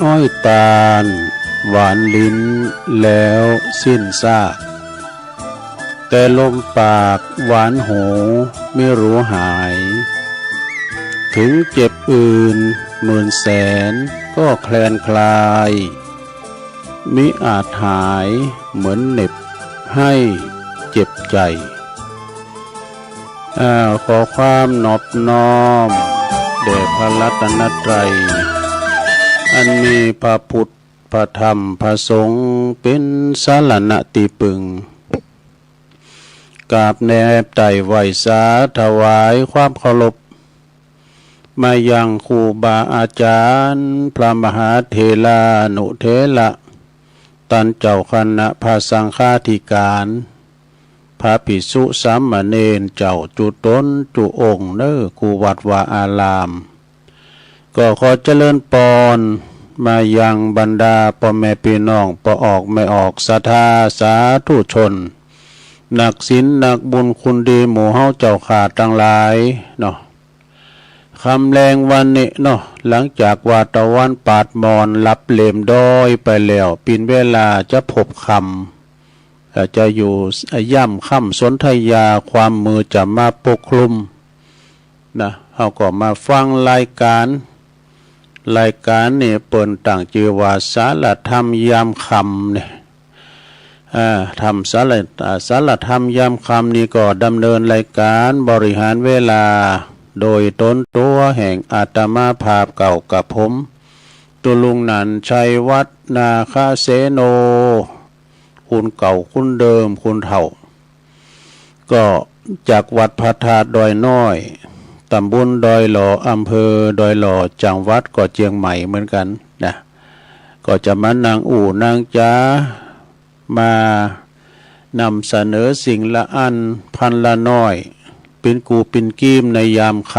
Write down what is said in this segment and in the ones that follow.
อ้อยตาลหวานลิ้นแล้วสิ้นซากแต่ลมปากหวานหูไม่รู้หายถึงเจ็บอื่นหมื่นแสนก็แคลนคลายมิอาจหายเหมือนเหน็บให้เจ็บใจขอความนอบน้อมแด่พระรัตนตรัยอันมีพระพุทธพระธรรมพระสงฆ์เป็นสรณะที่พึ่งกราบแนบไต่ไหวสาถวายความเคารพมายังครูบาอาจารย์พระมหาเถรานุเถระตันเจ้าคณะพระสังฆาธิการพระภิกษุสามเณรเจ้าจุตนจุองค์เน้อครูวัดวาอารามก็ขอเจริญพรมายังบรรดาพ่อแม่พี่น้องพ่อออกไม่ออกศรัทธาสาธุชนนักศีลนักบุญคุณดีหมู่เฮาเจ้าขาดทั้งหลายเนาะคำแรงวันนี้เนาะหลังจากว่าตะวันปาดมอนรับเหลี่ยมดอยไปแล้วปินเวลาจะพบคำจะอยู่ย่ำค่ำสนธยาความมือจะมาปกคลุมนะเฮาก็มาฟังรายการนี่เปิ่นต่างชื่อว่าสารธรรมยามค่ำเนี่ยทำสารธรรมยามค่ำนี่ก็ดำเนินรายการบริหารเวลาโดยตนตัวแห่งอาตมาภาพเก่ากับผมตุลุงนันชัยวัฒนาคาเสโนคุณเก่าคุณเดิมคุณเฒ่าก็จากวัดพระธาตุดอยน้อยตำบลดอยหล่ออำเภอดอยหล่อจังหวัดก็เชียงใหม่เหมือนกันนะก็จะมานางอู่นางจ้ามานำเสนอสิ่งละอันพันละน้อยเป็นกูเป็นกีมในยามค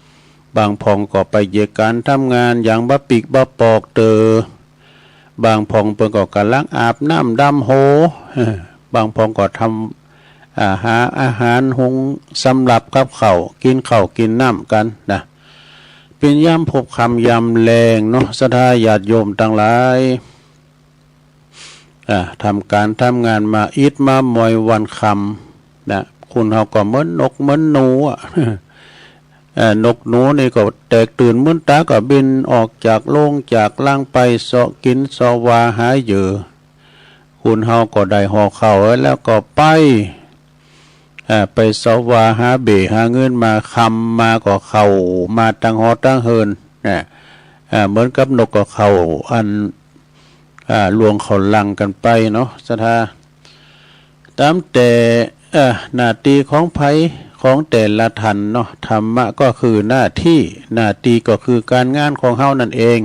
ำบางพองก็ไปเหยียการทำงานอย่างบะปิกบะปอกเตอบางพองเปิ่นก็กำลังอาบน้ำดำโหบางพองก็ทำหาอาหารหุงสำหรับกับข้าวกินน้ำกันนะเป็นยามพบคำยามแรงเนาะศรัทธาญาติโยมทั้งหลายทำการทำงานมาอิดมาหมอยวันคำนะคุณเขาก็เหมือนนกเหมือนหนูนกหนูนี่ก็แตกตื่นมื้นตาก็บินออกจากโล่งจากล่างไปเสาะกินเสาะวาหาเหยื่อคุณเขาก็ได้ห่อข้าวแล้วก็ไปเสาะวาหาเบหาเงินมาคำมาก็เข้ามาตั้งหอตั้งเฮินนะเหมือนกับนกก็เข้าอันลวงเขาลังกันไปเนาะศรัทธาตามแต่หน้าที่ของไผของแต่ละท่านเนาะธรรมะก็คือหน้าที่ก็คือการงานของเฮานั่นเอง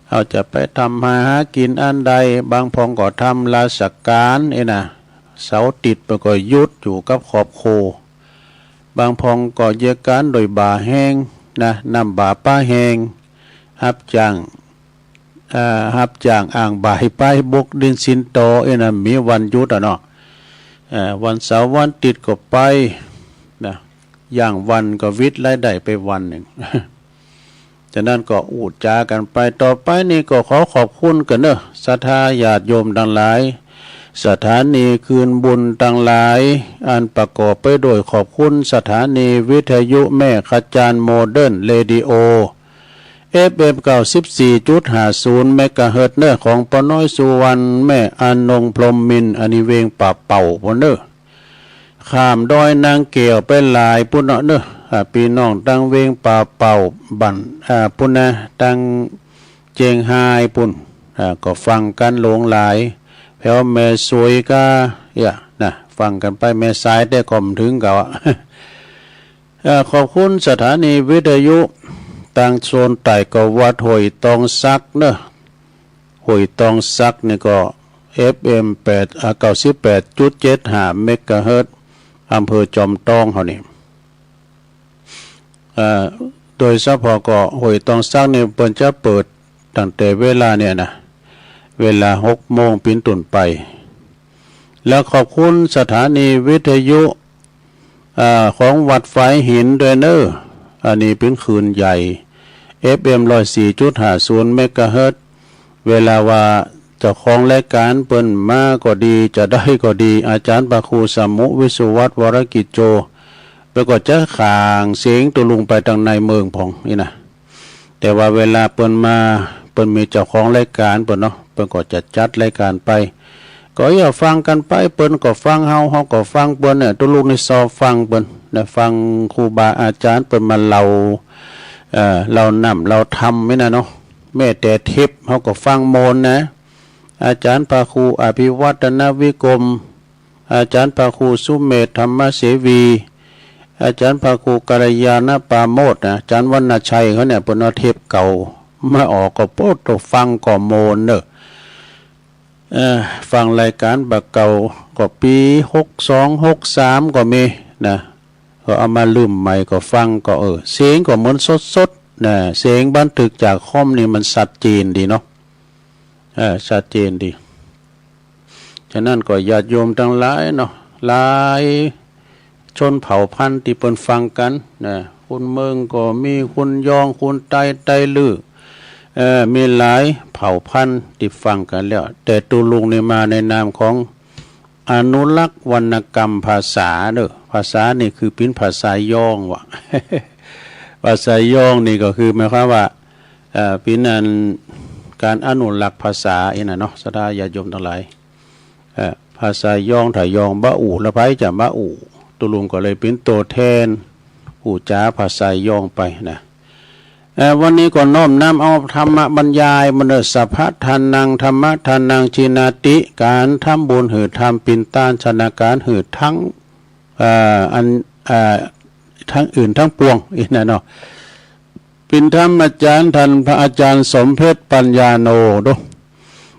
เฮาจะไปทำมาหากินอันใดบางพองก็ทำราชการนะเสาติดไปก็ยุดอยู่กับขอบโคบางพองก็เยกการโดยบ่าแห้งนะนำบ่าป้าแห้งรับจ้างอ่างบ่ายไปบกดินสินโตนะมีวันหยุดเนาะวันเสาร์วันติดก็ไปนะอย่างวันก็วิทย์รายได้ไปวันหนึ่ง จากนั้นก็อูดจากันไปต่อไปนี่ก็ขอขอบคุณกันเนอะศรัทธาญาติโยมทั้งหลายสถานีคืนบุญทั้งหลายอันประกอบไปโดยขอบคุณสถานีวิทยุแม่ขจารโมเดิร์นเรดิโอFM 94.50 เมกะเฮิรตซ์เนอของปน้อยสุวรรณแม่อานงพรหมมินอนิเวงป่าเป่าพนเนอข้ามดอยนางเกี่ยวไปหลายปุ่นเนอพี่น้องตั้งเวงป่าเป่าบั่นปุ่นนะตั้งเจียงไฮ้ปุ่นก็ฟังกันหลงหลายแถวแม่สวยก็นะฟังกันไปแม่ซ้ายได้ก่อมถึงเก่า ขอบคุณสถานีวิทยุต่างโซนไต่ก็วัดห้วยตองซักเนอะห้วยตองซักนี่ก็ FM 98.75 เมกะเฮิรตซ์อำเภอจอมทองเขานี่โดยเฉพาะก็ห้วยตองซักนี่เปิ้นจะเปิดตั้งแต่เวลาเนี่ยนะเวลา 6 โมงเป็นต้นไปแล้วขอบคุณสถานีวิทยุของวัดไฟหินด้วยเนออันนี้เป็นคืนใหญ่ FM 104.50 เมกะเฮิรตซ์เวลาว่าเจ้าของรายการเปิ้นมาก็ดีจะได้ก็ดีอาจารย์พระครูสมุวิสุวัฒน์วรกิจโจไปก็จะข่างเสียงตุลุงไปทางในเมืองพองนี่นะแต่ว่าเวลาเปิ้นมาเปิ้นมีเจ้าของรายการเปิ้นเนาะเปิ้นก็จะจัดรายการไปก็อย่าฟังกันไปเปิ้นก็ฟังเฮาก็ฟังเปิ้นเนี่ยตุลุงในซอฟังเปิ้นได้ฟังครูบาอาจารย์เปิ้นมาเรานำเราทำไม่นะเนาะแม้แต่ทิพย์เฮาก็ฟังโมนนะอาจารย์พระครูอภิวัฒนวิกรมอาจารย์พระครูสุเมธธรรมเสวีอาจารย์พระครูกัลยาณปราโมทนะอาจารย์วรรณชัยเขาเนี่ยเปิ้นเอาเทปเก่ามาออกก็โพดก็ฟังก็โมนเด้อฟังรายการบักเก่าก็ปี62 63ก็มีนะก็เอามาลืมใหม่ก็ฟังก็เสียงก็เหมือนสดๆนะเสียงบันทึกจากคอมนี่มันชัดเจนดีเนาะชัดเจนดีฉะนั้นก็ญาติโยมทั้งหลายเนาะหลายชนเผ่าพันธุ์ที่เปิ้นฟังกันนะคุณเมืองก็มีคุณยองคุณไตลือมีหลายเผ่าพันธุ์ที่ฟังกันแล้วแต่ตูลุงนี่มาในนามของอนุรักษ์วรรณกรรมภาษาเด้อภาษานี่คือเป็นภาษาย่องว่ะ ภาษาย่องนี่ก็คือหมายความว่าเป็นอันการอนุรักษ์ภาษาน่ะเนาะสถาญาติโยมทั้งหลายภาษาย่องถ้าย่องบะอู่ละไผจะบะอู่ตุลุงก็เลยเป็นตัวแทนผู้จ๋าภาษาย่องไปนะวันนี้ก็น้อมนำเอาธรรมบรรยายมนุสภะทานังธรรมทานังชินาติการทำบุญหือทำปินต้านชนะการหือทั้งทั้งอื่นทั้งปวงอีกนะเนาะปินธรรมอาจารย์ท่านพระอาจารย์สมเพชรปัญญาโนดู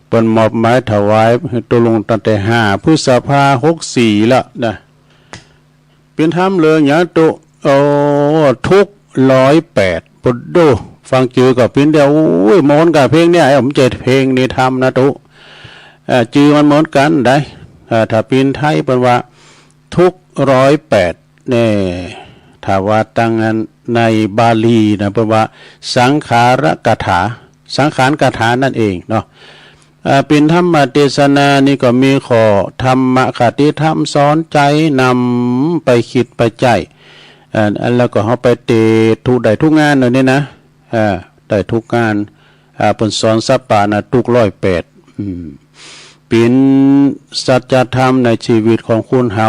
เปิ้นมอบหมายถวายตุลุงตั้งแต่5 พฤษภาคม 64ละนะปินธรรมเลยหยาตุทุก108ปุดดูฟังจือกับปินเดียวอุ้ยมอนกับเพลงเนี่ยผม7 เพลงนี่ทำนะตุจือมันเหมือนกันได้ถ้าปินไทยเป็นว่าทุก108เนี่ยถ้าว่าตั้งในบาลีนะเป็นว่าสังขารกถาสังขารกถานั่นเองเนาะเป็นธรรมเทศนานี่ก็มีข้อธรรมคติธรรมสอนใจนำไปคิดไปใจแล้วก็เขาไปเตะทุกได้ทุกงานเลยนี่นะได้ทุกงานผลสอนสัปปานะทุก108เป็นสัจธรรมในชีวิตของคุณเฮา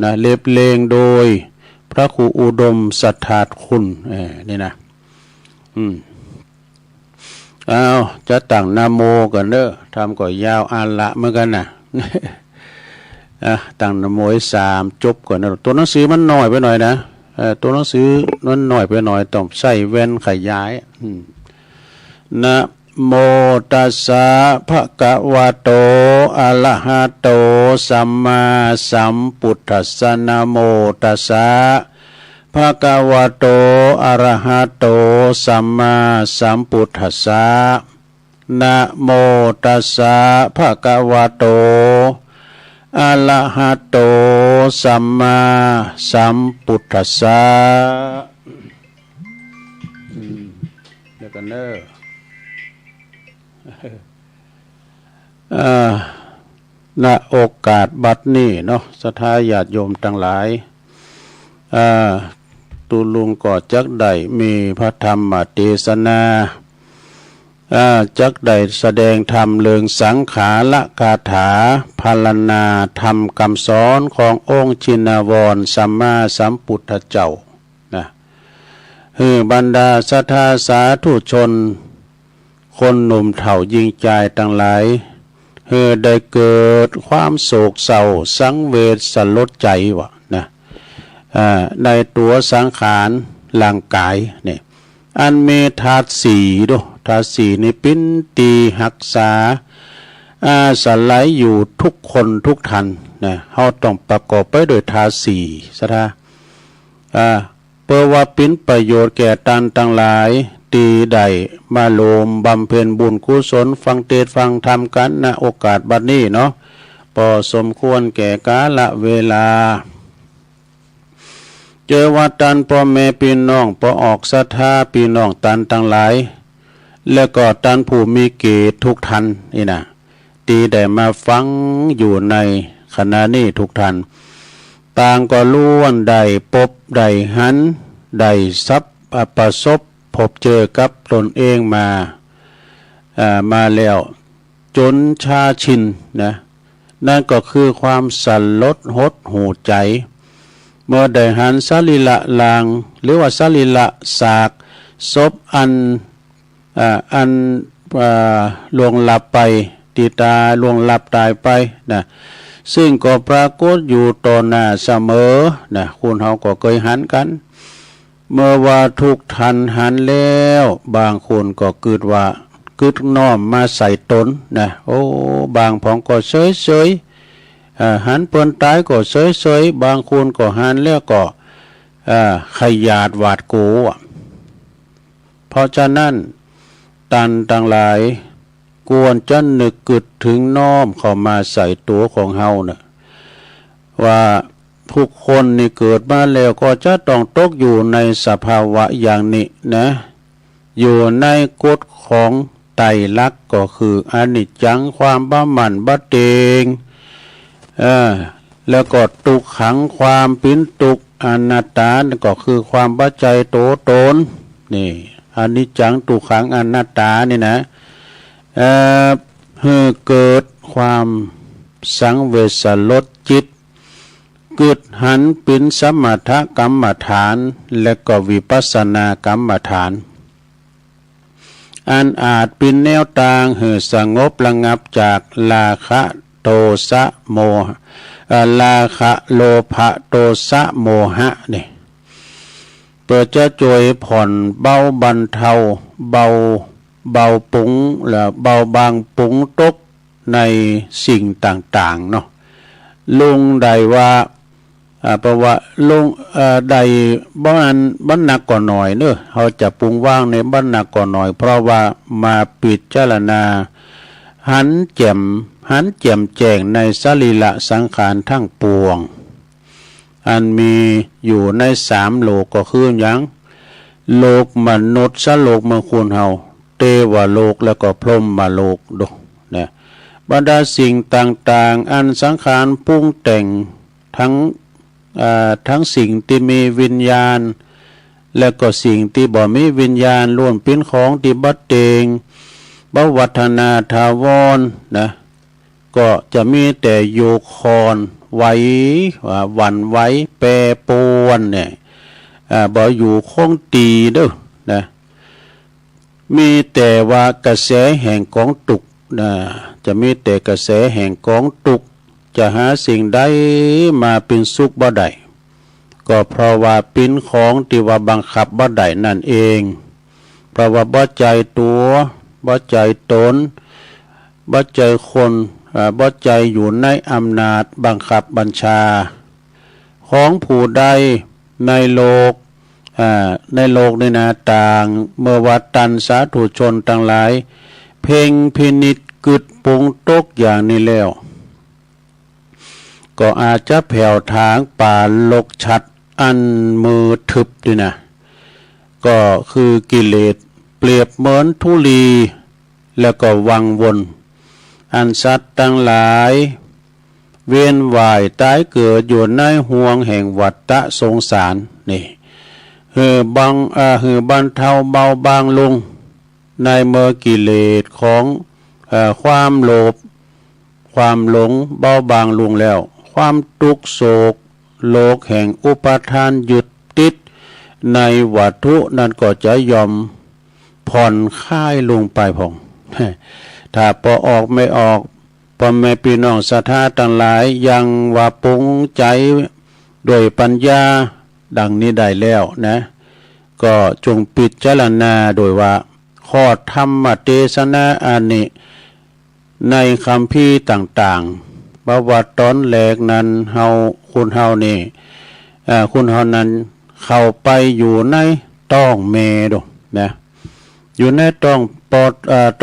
นะเล็บเลงโดยพระครูอุดมสัทธาคุณนี่นะจะตั้งนะโมกันเด้อทำก็ยาวอันละเหมือนกันนะตั้งนะโมให้3จบก่อนนะตัวหนังสือมันน้อยไปหน่อยนะตัวหนังสือมันน้อยไปหน่อยต้องใส่แว่นขยายนะโมตัสสะภะคะวะโตอะระหะโตสัมมาสัมพุทธัสสะนะโมตัสสะภะคะวะโตอะระหะโตสัมมาสัมพุทธัสสะนะโมตัสสะภะคะวะโตอะระหะโตสัมมาสัมพุทธัสสะเดี๋ยวกันเด้อณโอกาสบัดนี้เนาะศรัทธาญาติโยมทั้งหลายตุลุงก็จักได้มีพระธรรมเทศนาจักได้แสดงธรรมเรื่องสังขารคาถาพรรณนาธรรมคำสอนขององค์ชินวรสัมมาสัมพุทธเจ้านะบรรดาศรัทธาสาธุชนคนหนุ่มเฒ่ายิ่งใจทั้งหลายได้เกิดความโศกเศร้าสังเวชสลดใจวะนะ ในตัวสังขารร่างกายเนี่ยอันเมธาตุสี่ด้วยธาตุสี่นี่ปิ้นตีหักษาสลายอยู่ทุกคนทุกท่านนะเราต้องประกอบไปโดยธาตุสี่ซะท่าเพื่อว่าปิ้นประโยชน์แก่ตันทั้งหลายตีใดมาโลมบำเพ็ญบุญกุศลฟังเทศฟังธรรมกันณโอกาสบัดนี้เนาะพอสมควรแก่กาลเวลาเจอว่าตันพ่อแม่พี่น้องพอออกศรัทธาพี่น้องตันทั้งหลายแล้วก็ตันผู้มีเกียรติทุกท่านนี่นะตีได้มาฟังอยู่ในขณะนี้ทุกท่านต่างก็ล้วนได้พบได้หันได้ซับประสบพบเจอกับตนเองมาแล้วจนชาชินนะนั่นก็คือความสันลดหดหูใจเมื่อได้หันสรีละลางหรือว่าสรีละสากศพอันล่วงลับไปตีตาล่วงลับตายไปนะซึ่งก็ปรากฏอยู่ต่อหน้าเสมอนะคุณเขาก็เคยหันกันเมื่อว่าทุกทันหันแล้วบางคนก็เกิดน้อมมาใส่ตนนะโอ้บางของก็เฉยหันเปิ้นตายก็เฉยบางคนก็หันแล้วก็ขยาดหวาดกลัวเพราะฉะนั้นตันต่างหลายควรจะนึกกึดถึงน้อมเข้ามาใส่ตัวของเฮานะว่าทุกคนนี่เกิดมาแล้วก็จะต้องตกอยู่ในสภาวะอย่างนี้นะอยู่ในกฎของไตรลักษณ์ก็คืออนิจจังความบ้ามันบ้าเตงแล้วก็ตุกขังความปิ้นตุกอนัตตาก็คือความบ้าใจโตตนนี่อนิจจังตุกขังอนัตตานี่นะเกิดความสังเวชลดจิตเกิดหันเป็นสมถกรรมฐานและก็วิปัสสนากรรมฐานอันอาจเป็นแนวทางให้สงบระงับจากราคะโทสะโมหะราคะโลภะโทสะโมหะนี่เพื่อจะช่วยผ่อนเบาบรรเทาเบาปุงและเบาบางปุงตกในสิ่งต่างๆเนาะลุงใดว่าเพราะว่าลุงใดบ้านหนักก่อนหน่อยเนอะเขาจะปรุงว่างในบ้านหนักก่อนหน่อยเพราะว่ามาปิดเจรณาหันแจ่มแจ้งในสรีระสังขารทั้งปวงอันมีอยู่ในสามโลกก็คืออย่างโลกมนุษย์โลกมงคลเฮาเทวโลกแล้วก็พรหมโลกดูเนี่ยบรรดาสิ่งต่างๆอันสังขารปรุงแต่งทั้งสิ่งที่มีวิญญาณและก็สิ่งที่บ่มีวิญญาณล้วนเป็นของที่บัดเตงบวัฒนาทาวรนะก็จะมีแต่โยคอนไหวหวั่นไหวแปรปรวนเนี่ยบ่อยู่คงตีเด้อนะมีแต่ว่ากระแสแห่งกองตุกนะจะมีแต่กระแสแห่งกองตุกจะหาสิ่งใดมาเป็นสุขบ่ได้ก็เพราะว่าเป็นของที่ว่าบังคับบ่ได้นั่นเองเพราะว่าบ่ใจตัวบ่ใจตนบ่ใจคนบ่ใจอยู่ในอำนาจบังคับบัญชาของผู้ใดในโลกในนาต่างเมื่อวัดตันสาธุชนทั้งหลายเพ่งพินิจกึดปุงตกอย่างนี้แล้วก็อาจจะแผ่วทางป่าลกชัดอันมือทึบด้วยนะก็คือกิเลสเปรียบเหมือนธุลีแล้วก็วังวนอันสัตว์ทั้งหลายเวียนว่ายตายเกิดอยู่ในห่วงแห่งวัฏสงสารนี่บรรเทาเบาบางลงในเมื่อกิเลสของความโลภความหลงเบาบางลงแล้วความทุกข์โศกโลกแห่งอุปาทานหยุดติดในวัตถุนั้นก็จะยอมผ่อนคลายลงไปพองถ้าพอออกไม่ออกพ่อแม่พี่น้องศรัทธาทั้งหลายยังว่าปรุงใจด้วยปัญญา ดังนี้ได้แล้วนะก็จงพิจารณาโดยว่าข้อธรรมเทศนาอันนี้ในคำพีต่างๆเพราะว่าตอนแรกนั้นคุณเฮานี่คุณเฮานั้นเข้าไปอยู่ในต้องเมดูนะอยู่ในต้อ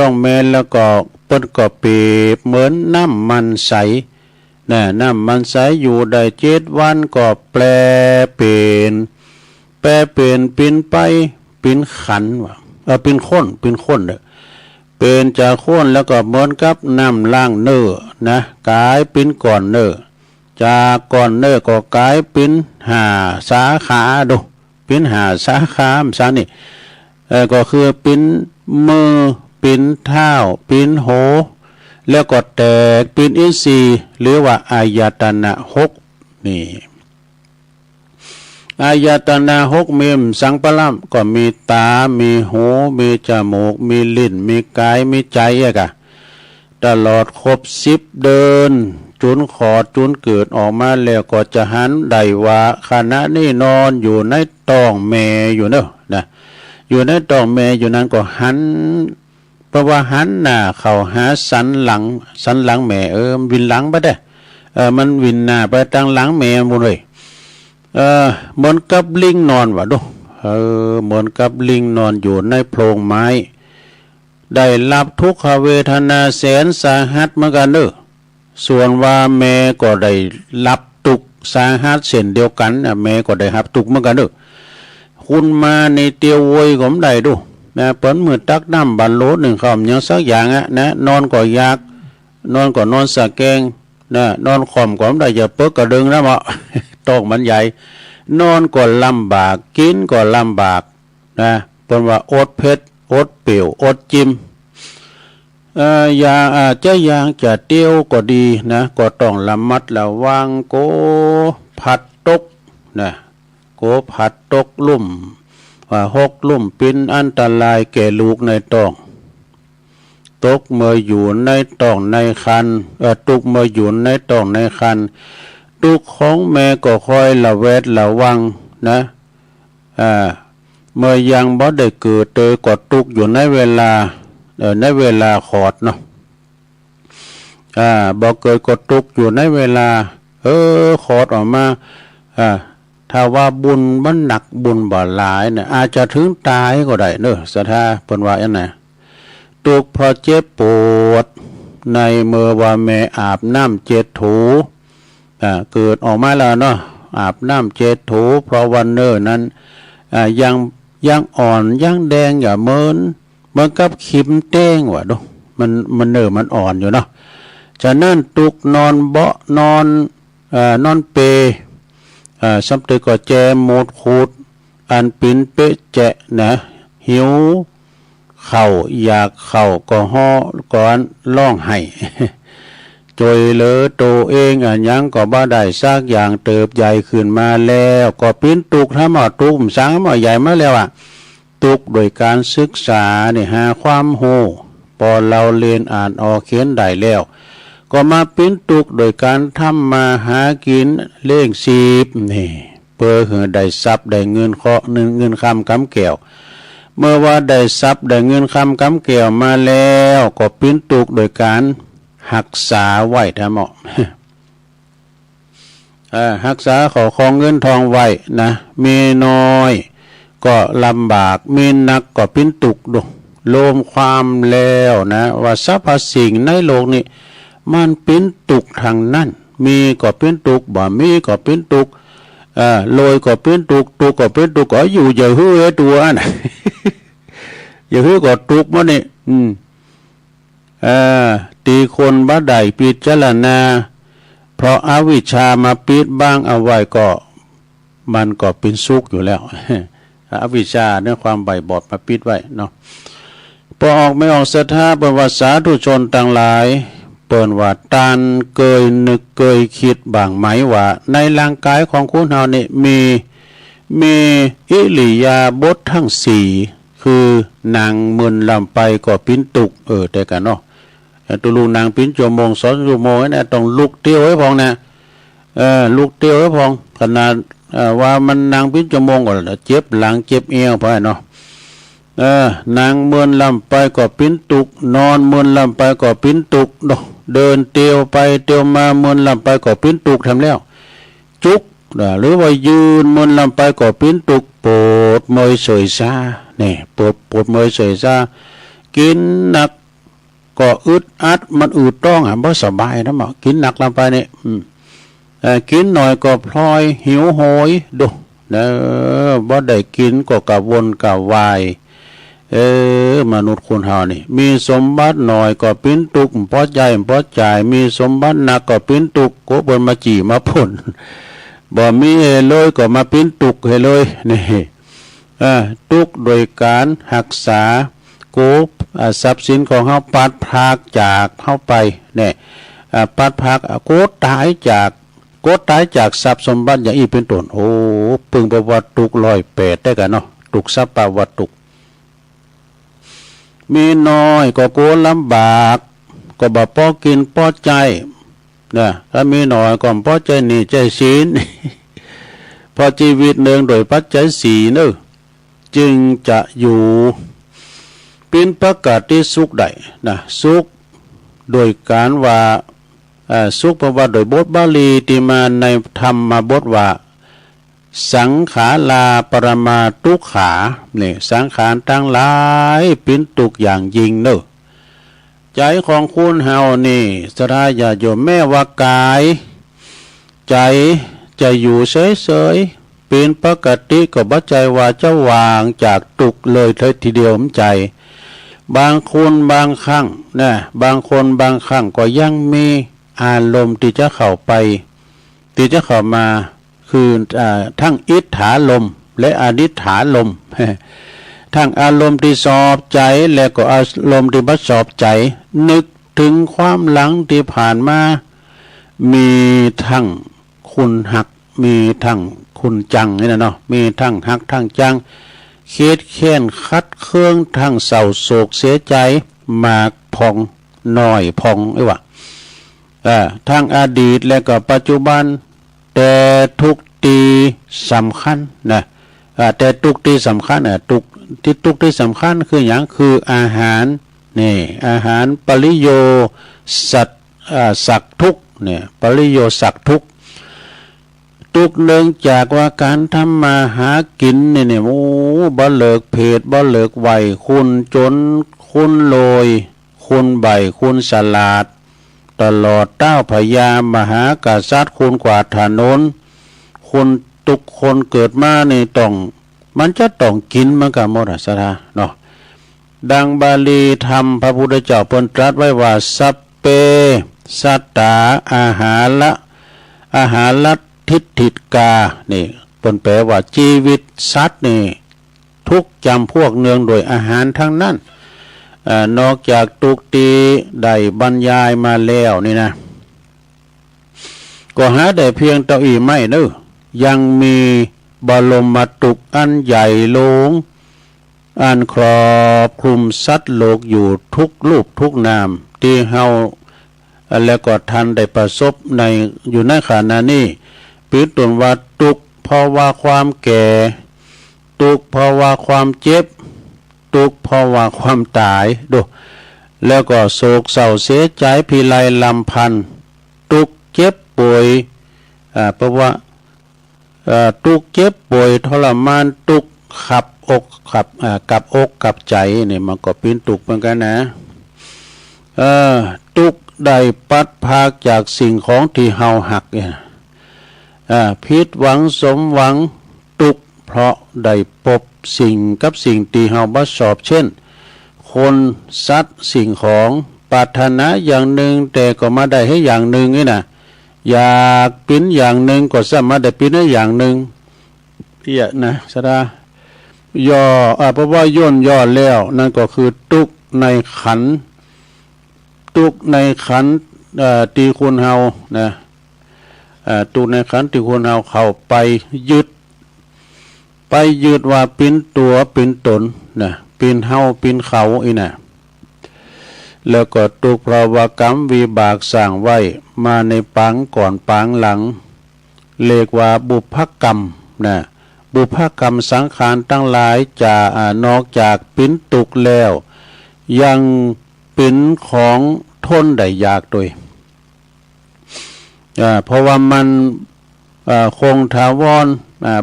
งเมแล้วก็เปิ้นก็เปรียบเหมือนน้ำมันใสนะน้ำมันใสอยู่ได้7 วันก็แปลเปลี่ยนเป็นไปเป็นขันว่ะเป็นข้นเด้อเป็นจากข้นแล้วก็เหมือนกับน้ำล้างเนื้อนะกลายเป็นก้อนเนื้อจากก้อนเนื้อก็กลายเป็น5 สาขาดูเป็น5 สาขาซะนี่ก็คือเป็นมือเป็นเท้าเป็นโหแล้วก็แตกเป็นอินทรีย์หรือว่าอายตนะ6นี่อายตนะ6มีสังปรัมก็มีตามีหูมีจมูกมีลิ้นมีกายมีใจตลอดครบ10 เดินจุนขอดจุนเกิดออกมาแล้วก็จะหันได้ว่าขณะนี้นอนอยู่ในต้องแม่อยู่เนอะนะอยู่ในต้องแม่อยู่นั้นก็หันเพราะว่าหันหน้าเข้าหาสันหลังแม่วินหลังไปได้มันวินหน้าไปทางหลังแม่หมดเลยเหมือนกับลิงนอนวะดูเหมือนกับลิงนอนอยู่ในโพรงไม้ได้รับทุกขเวทนาแสนสาหัสเหมือนกันเด้อส่วนว่าแม่ก็ได้รับทุกข์สาหัสเช่นเดียวกันแม่ก็ได้รับทุกข์เหมือนกันเด้อคุณมาในเตียวโวยผมได้ดูนะเปิ้นมือตักน้ำบันโลด1 คำยังสักอย่างนะนอนก็ยากนอนก็นอนสะแกงนะนอนข่อมก็ได้อย่าเปิกกระดึงนะเหมาะตอกมันใหญ่นอนก็ลำบากกินก็ลำบากนะเปิ้นว่าอดเผ็ดอดเปรี้ยวอดจิ้มอย่าจะยางจะเตี้ยวก็ดีนะก็ต้องระมัดระวังโกผัดตกนะโกผัดตกลุ่ม6 ลุ่มเป็นอันตรายแก่ลูกในต้องตกเมื่ออยู่ในต้องในคันตุกเมื่ออยู่ในต้องในคันตุกของแม่ก็คอยระแวดระวังนะเมื่อยังบ่ได้เกิดเตยก็ตุกอยู่ในเวลาขอดเนาะบ่เกิดก็ตุกอยู่ในเวลาขอดออกมาถ้าว่าบุญมันหนักบุญบ่หลายเนี่ยอาจจะถึงตายก็ได้เนอะสถาเพิ่นว่าอย่างนั้นตุกเพราะเจ็บปวดในเมื่อว่าแม่อาบน้ำ7 ถูเกิดออกมาแล้วเนาะอาบน้ำ7 ถูเพราะวันเนอร์นั้นยังอ่อนยังแดงอย่าเหมือนกับขิมเต้งว่ะดูมันเนอมันอ่อนอยู่เนาะฉะนั้นตุกนอนเบาะนอนเปสัมตึกก็แจหมดขูดอันปิ่นเปะแจะนะหิวเข่าอยากเข่าก็ห่อก่อนร้องไห้จอยเลอโตเองยังก็บ่ได้ซักอย่างเติบใหญ่ขึ้นมาแล้วก็ปิ้นตุกถ้ามาตุกสังมาใหญ่มาแล้วตุกโดยการศึกษาเนี่ยหาความรู้พอเราเรียนอ่านออกเขียนได้แล้วก็มาปิ้นตุกโดยการทำมาหากินเลี้ยงชีพนี่เพื่อให้ได้ทรัพย์ได้เงินเงินคำกำแก้วเมื่อว่าได้ทรัพย์ได้เงินคำกำแก้วมาแล้วก็ปิ้นตุกโดยการรักษาไว้ถ้าเหมาะรักษาของเงินทองไว้นะมีน้อยก็ลำบากมีนักก็ปิ้นตุกดูรวมความแล้วนะว่าสรรพสิ่งในโลกนี้มันเป็นตุกทางนั้นมีก็เป็นตุกบ่มีก็เป็นตุกลอยก็เป็นตุกก็เป็นตุกก็อยู่อย่าฮื้อตัวน่ะ อย่าฮื้อก็ตุกมันนี่ตีคนบ่ได้พิจารณาเพราะอวิชชามาปิดบ้างเอาไว้ก็มันก็เป็นสุขอยู่แล้ว อวิชชาเนี่ยความใบบอดมาปิดไว้เนาะพอออกไม่ออกศรัทธาประวัติสาธุชนต่างหลายเปิ้นว่าตานเกยนึกเกยคิดบางไหมว่าในร่างกายของคุณเฮานี่มีอิริยาบถทั้ง4คือนางมึนลำไปก็ปิ้นตุกแต่กันเนาะตัวลูกนางปิ้นชั่วโมง2 ชั่วโมงนะต้องลุกเตี้ยวไว้พองนะลุกเตี้ยวไว้พองขนาด ว่ามันนางปิ้นจมงก่อนเจ็บหลังเจ็บเอวไปเนาะนางเมือนลำไปก็ปิ้นตุกนอนเมือนลำไปก็ปิ้นตุกเนาะเดินเตียวไปเตียวมาเมือนลำไปก็ปิ้นตุกทำแล้วจุกหรือว่ายืนเมือนลำไปก็ปิ้นตุกปวดเมยเสยซาเนี่ยปวดเมยเสยซากินหนักก็อึดอัดมันอืดต้องบ่สบายนะหมอกินหนักลำไปเนี่ยกินหน่อยก็พลอยหิวโหยดูบ่ได้กินก็กะวนกะวายมนุษย์คนเฮานี่มีสมบัติหน่อยก็ปิ้นตุกพอใจมีสมบัติหนักก็ปิ้นตุกก็เบิ่นมาจีมาพ่นบ่มีเลยก็มาปิ้นตุกให้เลยนี่ตุกโดยการรักษาโกทรัพย์สินของเฮาปัดพรากจากเฮาไปเนี่ยปัดพรากโกตายจากทรัพย์สมบัติอย่างอีเป็นต้นโอ้ปึงประวัติตุก108ได้กันเนาะตุกทรัพย์ประวัติตุกมีน้อยก็โกลำบากก็บ่พอกินพอใจนะถ้ามีน้อยก็พอใจนี่ใจศีล พอชีวิตหนึ่งโดยปัจจัย4เนอะจึงจะอยู่เป็นประกาศที่สุขได้นะสุขโดยการว่าสุขเพราะว่าโดยบทบาลีที่มาในธรรมบทว่าสังขาราปรมาทุกขาเนี่ยสังขารทั้งหลายเป็นทุกอย่างยิ่งเนอะใจของคุณเฮานี่สรายาโยมแม่ว่ากายใจจะอยู่เฉยๆเป็นปกติก็บ่ใจว่าจะวางจากทุกเลยทีเดียวใจบางคนบางครั้งนะบางคนบางครั้งก็ยังมีอารมณ์ที่จะเข้าไปที่จะเข้ามาคือทั้งอิทธาลมและอนิถาลมทั้งอารมณ์ที่สอบใจและก็อารมณ์ที่บ่สอบใจนึกถึงความหลังที่ผ่านมามีทั้งคุณหักมีทั้งคุณจังนี่นะเนาะมีทั้งหักทั้งจังเครียดแค้นคัดเครื่องทั้งเศร้าโศกเสียใจมากพองน้อยพองไอ้วะทั้งอดีตและก็ปัจจุบันแต่ทุกทีสำคัญนะแต่ทุกทีสำคัญทุกที่สำคัญคืออย่างคืออาหารนี่อาหารปริโยสัตสักทุกเนี่ยปริโยสักทุกทุกเนื่องจากว่าการทำมาหากินเนี่ยโอ้บ่เลิกเพศบ่เลิกไหวคุณจนคุณโลยคุณใบคุณสลาดตลอดเต้าพญามหากษัตริย์คุณกว่าถนนคุณทุกคนเกิดมาในมันจะต้องกินมันกับหมดสระเนาะดังบาลีธรรมพระพุทธเจ้าเพิ่นตรัสไว้ว่าสัพเปสัตตาอาหารละทิฏฐิกานี่เพิ่นแปลว่าชีวิตสัตว์นี่ทุกจำพวกเนืองโดยอาหารทั้งนั้นนอกจากตุกตีได้บรรยายมาแล้วนี่นะก็หาได้เพียงเต้าอี้ไม่เนอะยังมีบรมตุกอันใหญ่โลงอันครอบคลุมสัตว์โลกอยู่ทุกรูปทุกนามที่เฮาแล้วก็ทันได้ประสบอยู่ในขณะนี้ปิดตัวว่าตุกเพราะว่าความแก่ตุกเพราะว่าความเจ็บตุกเพราะว่าความตายดูแล้วก็โศกเศร้าเสียใจพิไรลำพันธ์ตุกเจ็บป่วยเพราะว่าตุกเจ็บป่วยทรมานตุกขับอกกับอกกับใจเนี่ยมันก็เป็นตุกเหมือนกันนะตุกได้ปัดพากจากสิ่งของที่เฮาหักเนี่ยผิดหวังสมหวังตุกเพราะได้พบสิ่งกับสิ่งที่เฮาบ่ชอบเช่นคนสัตว์สิ่งของปรารถนาอย่างหนึ่งแต่ก็มาได้ให้อย่างหนึ่งนี่นะอยากเป็นอย่างหนึ่งก็สามารถได้เป็นได้อย่างหนึ่งเอียนะสดาย่อเพราะว่าย่นย่อแล้วนั่นก็คือตุกในขันที่คุณเฮานะตุกในขันที่คุณเฮาเข้าไปยึดว่าเป็นตัวเป็นตนนะเป็นเฮาเป็นเขาอีน่ะแล้วก็ตุกเพราะว่ากรรมวิบากสร้างไว้มาในปางก่อนปางหลังเรียกว่าบุพกรรม นะบุพกรรมสังขารตั้งหลายจะนอกจากปิ้นตุกแล้วยังปิ้นของทนได้ยากด้วยเพราะว่ามันคงถาวร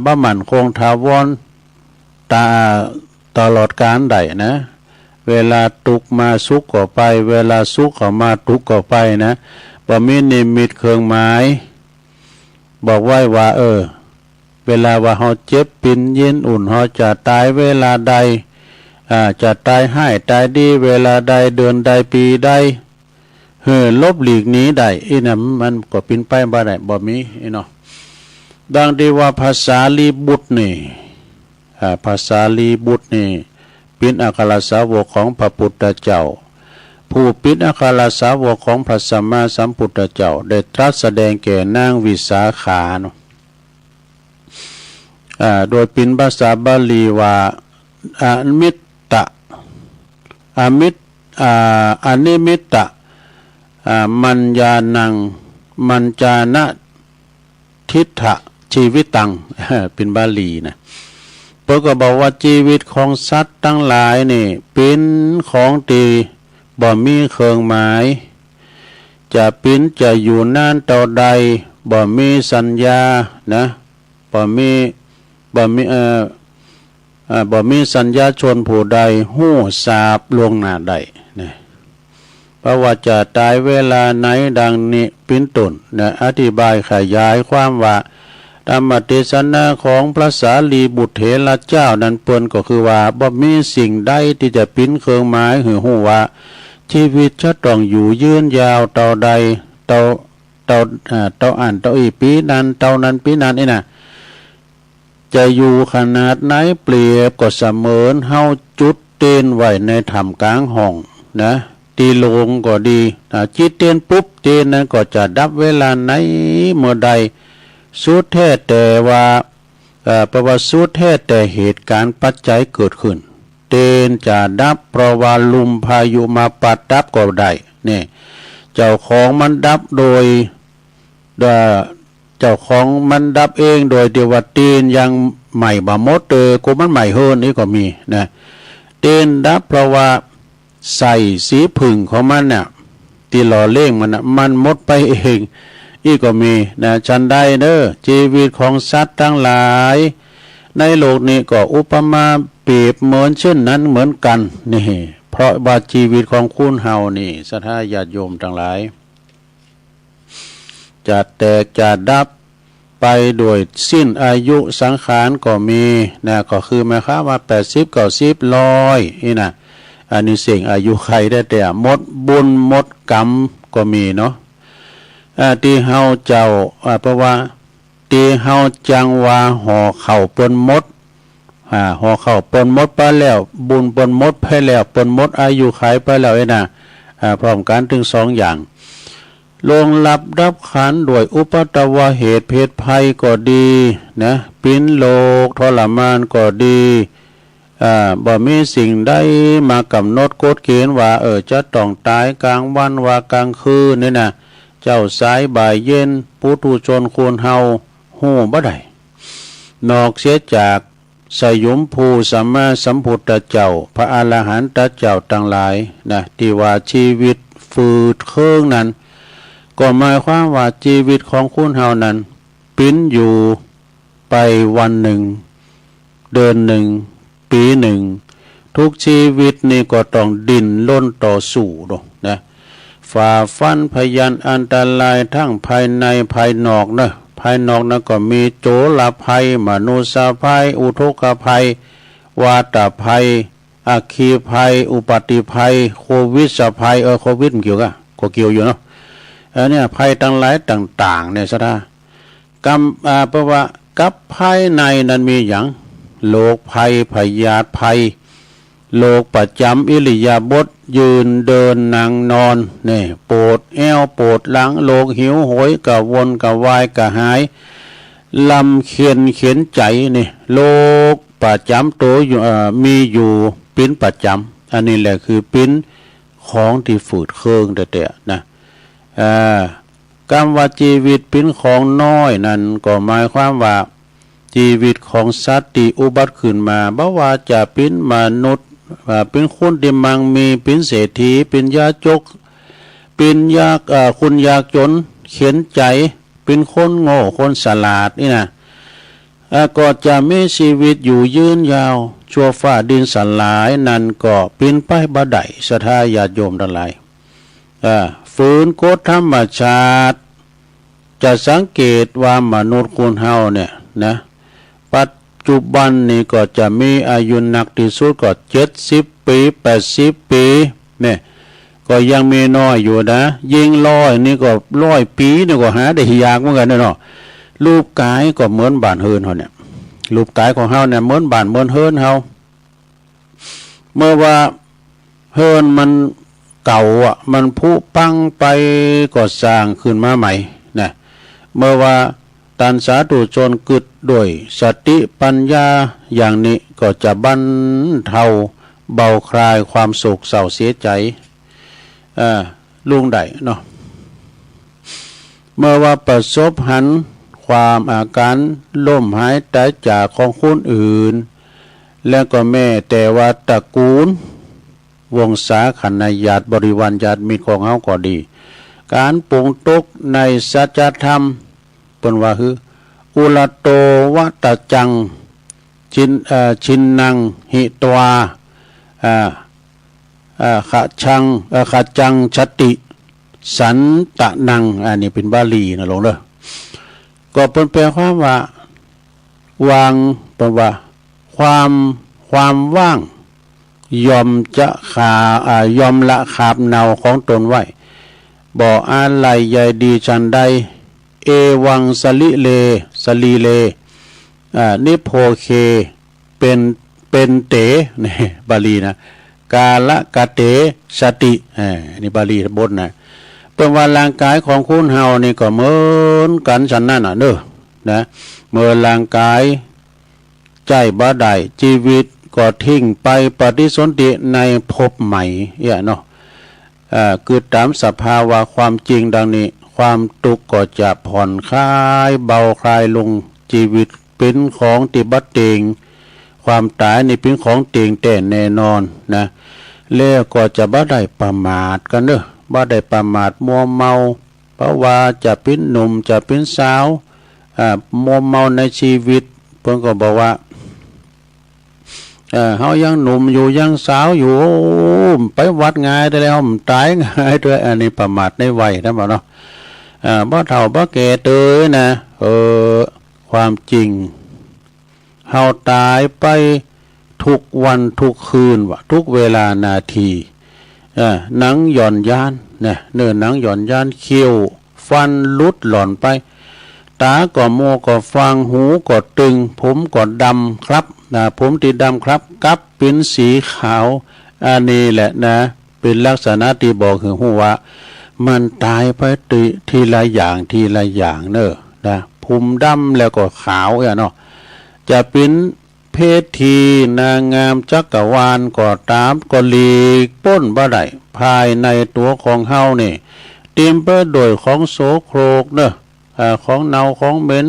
บ้ามันคงถาวรตลอดกาลได้นะเวลาตุกมาสุกก็ไปเวลาสุกเข้ามาตุกก็ไปนะบ่มีนิมิตเครื่องหมายบอกไว้ว่าเวลาว่าเฮาเจ็บปิ่นเย็นอุ่นเฮาจะตายเวลาใดจะตายให้ตายดีเวลาใดเดือนใดปีใดลบหลีกหนีได้น่ะมันก็เป็นไปบ่ได้บ่มีเนาะดังที่ว่าภาษาลีบุตรนี่ภาษาลีบุตรนี่เป็นอัครสาวกของพระพุทธเจ้าผู้เป็นอัครสาวกของพระสัมมาสัมพุทธเจ้าได้ตรัสแสดงแก่นางวิสาขาเนาะโดยเป็นภาษาบาลีว่าอนิมิตตะมัญญานังมัญจานะทิฏฐะชีวิตังเป็นบาลีนะเพิ่นก็บอกว่าชีวิตของสัตว์ทั้งหลายนี่เป็นของที่บ่มีเครื่องหมายจะเป็นจะอยู่นานเท่าใดบ่มีสัญญานะบ่มีสัญญาชนผู้ใดฮู้ทราบล่วงหน้าใดนะเพราะว่าจะตายเวลาไหนดังนี้เป็นต้นนะอธิบายขยายความว่าธรรมเทศนาของพระสารีบุตรเถระเจ้านั้นเปิ้นก็คือว่าบ่มีสิ่งใดที่จะเป็นเครื่องหมายให้ฮู้ว่าชีวิตจะต้องอยู่ยืนยาวเท่าใดเท่าอันเท่าอีปีนั้นเท่านั้นปีนั้นนี่นะจะอยู่ขนาดไหนเปรียบก็เสมือนเฮาจุดเต้นไว้ในถ้ำกลางห้องนะตีลงก็ดีจิตเต้นปุ๊บเต้นนั้นก็จะดับเวลาไหนเมื่อใดสุดแท้แต่ว่าประวัติสุดแท้แต่เหตุการณ์ปัจจัยเกิดขึ้นเต้นจะดับเพราะว่าลมพายุมาปัดดับก็ได้นี่เจ้าของมันดับโดยเจ้าของมันดับเองโดยเดียวว่าเต้นยังใหม่บ่หมดกูมันใหม่เฮิรนนี่ก็มีนะเต้นดับเพราะว่าใส่สีผึ่งของมันเนี่ยที่หล่อเล่งมันหมดไปเองนี่ก็มีนะฉันได้เด้อชีวิตของสัตว์ทั้งหลายในโลกนี้ก็อุปมาเปรียบเหมือนเช่นนั้นเหมือนกันนี่เพราะว่าชีวิตของคุณเฮานี่ศรัทธาญาติโยมทั้งหลายจะแตกจะดับไปโดยสิ้นอายุสังขารก็มีนะก็คือหมายความว่า80 90 100นี่นะอันนี้เสี่ยงอายุใครได้แต่หมดบุญหมดกรรมก็มีเนาะที่เฮาเจ้าเพราะว่าที่เฮาจังว่าห่อเข้าปนมดห่อเข้าปนมดไปแล้วบุญปนมดไปแล้วปนมดอายุไขไปแล้วนะพร้อมกันถึง2อย่างลงหลับรับขันด้วยอุปตวเหตุเพศภัยก็ดีนะปิ้นโลกทรมานก็ดีบ่มีสิ่งใดมากำหนดกฎเกณฑ์ว่าจะต้องตายกลางวันว่ากลางคืนนี่นะเจ้าสายบ่ายเย็นปุถุชนควรเฮาฮู้บ่ได้นอกเสียจากสยมภูสัมมาสัมพุทธเจ้าพระอรหันตเจ้าทั้งหลายนะที่ว่าชีวิตฝืดเครื่องนั้นก็หมายความว่าชีวิตของคุณเฮานั้นปิ้นอยู่ไปวันหนึ่งเดือนหนึ่งปีหนึ่งทุกชีวิตนี่ก็ต้องดิ้นรนต่อสู้นะฝ่าฟันพยันอันตรายทั้งภายในภายนอกนะภายนอกนั้นก็มีโจรภัยมนุษยภัยอุทกภัยวาตภัยอัคคีภัยอุปัติภัยโควิดภัยโควิดเกี่ยวกันก็เกี่ยวอยู่เนาะเนี่ยภัยทั้งหลายต่างๆเนี่ยซะนะกรรมเพราะว่ากับภายในนั้นมีอย่างโรคภัยพยาธิภัยโรคประจำอิริยาบถยืนเดินนั่งนอนนี่ปวดเอวปวดหลังโรคหิวโหยกะวนกะวายกะหายลำเขียนใจนี่โรคประจำตัวอยู่มีอยู่เป็นประจำอันนี้แหละคือเป็นของที่ฝืดเครื่องแต่นะกรรมว่าชีวิตเป็นของน้อยนั่นก็หมายความว่า ชีวิตของสัตว์ที่อุบัติขึ้นมาบ่ว่าจะเป็นมนุษย์เป็นคนที่มั่งมีเป็นเศรษฐีเป็นยาจกเป็นคนยากจนเขียนใจเป็นคนโง่คนฉลาดนี่นะก็จะมีชีวิตอยู่ยืนยาวชั่วฟ้าดินสลายนั่นก็เป็นไปบ่ได้ศรัทธาญาติโยมทั้งหลายฝืนกฎธรรมชาติจะสังเกตว่ามนุษย์คนเฮาเนี่ยนะปัจจุบันนี้ก็จะมีอายุนักที่สุดก็70 ปี80 ปีเนี่ยก็ยังมีน้อยอยู่นะยิ่ง100นี่ก็100 ปีนี่ก็หาได้ยากเหมือนกันเนาะรูปกายก็เหมือนบ้านเฮือนเฮาเนี่ยรูปกายของเฮาเนี่ยเหมือนบ้านเหมือนเฮือนเฮาเมื่อว่าเฮือนมันเก่ามันผุพังไปก็สร้างขึ้นมาใหม่นะเมื่อว่าตันสาธุชนกึดด้วยสติปัญญาอย่างนี้ก็จะบรรเทาเบาคลายความโศกเศร้าเสียใจลุงได้เนาะเมื่อว่าประสบหันความอาการล้มหายตายจากของคนอื่นแล้วก็แม่แต่ว่าตระกูลวงศาคณาญาติบริวารญาติมิตรของเฮาก็ดีการปรุงตกในสัจธรรมเปิ้นว่าคืออุลโตวัตจังชินนังหิตวาขจังชติสันตะนังอันนี้เป็นบาลีนะลงเด้อก็เป็นแปลความว่าวางแปลว่าความว่างยอมจะยอมละขาบเนาของตนไว้บ่อาลัยใหญ่ดีชันใดเอวังสลิเลนิโพเคเป็นเตนี่บาลีนะกาละกะเตสตินี่บาลีบทนะเป็นว่าร่างกายของคุณเฮานี่ก็เหมือนกันฉันนั่นเด้อนะเมื่อร่างกายใจบ่ได้ชีวิตก็ทิ้งไปปฏิสนธิในภพใหม่เนาะคือตามสภาวะความจริงดังนี้ความทุกข์ก็จะผ่อนคลายเบาคลายลงชีวิตเป็นของติบัติเตงความตายนี่เป็นของเตงแต่แน่นอนนะแล้วก็จะบ่ได้ประมาทกันเด้อบ่ได้ประมาทมัวเมาเพราะว่าจะเป็นหนุ่มจะเป็นสาวมัวเมาในชีวิตเพิ่นก็บอกว่าเฮายังหนุ่มอยู่ยังสาวอยู่ไปวัดง่ายได้แล้วมันตายง่ายด้วยอันนี้ประมาทในวัยนะบ่เนาะบ่เฒ่าบ่แก่เตยนะความจริงเฮาตายไปทุกวันทุกคืนทุกเวลานาทีหนังหย่อนยานนะเนื้อหนังหย่อนยานเขี้ยวฟันหลุดหล่อนไปตาก็โมก็ฟังหูก็ตึงผมก็ดำครับผมที่ดำครับกับเป็นสีขาวอันนี้แหละนะเป็นลักษณะที่บอกคือหูว่ามันตายไปทีละอย่างเนอะนะผมดำแล้วก็ขาวเนาะจะเป็นเพศทีนางงามจักรวาลก็ตามก็หลีกพ้นบ่ได้ภายในตัวของเฮานี่เต็มไปด้วยของโสโครกเนอะของเนาของเหม็น